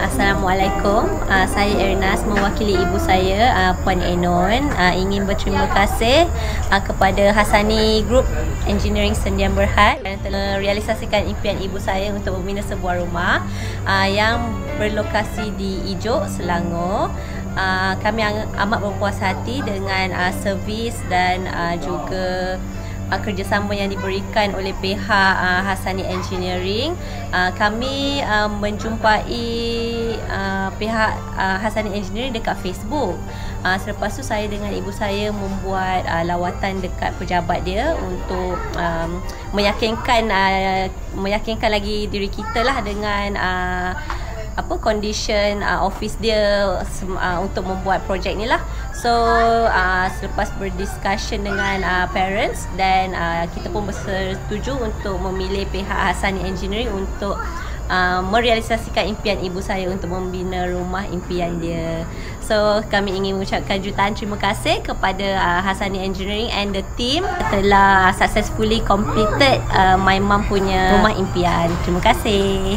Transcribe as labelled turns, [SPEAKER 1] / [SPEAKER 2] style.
[SPEAKER 1] Assalamualaikum, saya Ernaz mewakili ibu saya Puan Enon. Ingin berterima kasih kepada Hassani Group Engineering Sdn Bhd yang telah realisasikan impian ibu saya untuk membina sebuah rumah yang berlokasi di Ijuk, Selangor. Kami amat berpuas hati dengan servis dan juga kerjasama yang diberikan oleh pihak Hassani Engineering. Kami menjumpai pihak Hassani Engineering dekat Facebook. Selepas tu saya dengan ibu saya membuat lawatan dekat pejabat dia untuk meyakinkan lagi diri kita lah dengan condition office dia untuk membuat projek ni lah. So selepas berdiscussion dengan parents dan kita pun bersetuju untuk memilih pihak Hassani Engineering untuk merealisasikan impian ibu saya untuk membina rumah impian dia. So kami ingin mengucapkan jutaan terima kasih kepada Hassani Engineering and the team telah successfully completed my mum punya rumah impian. Terima kasih.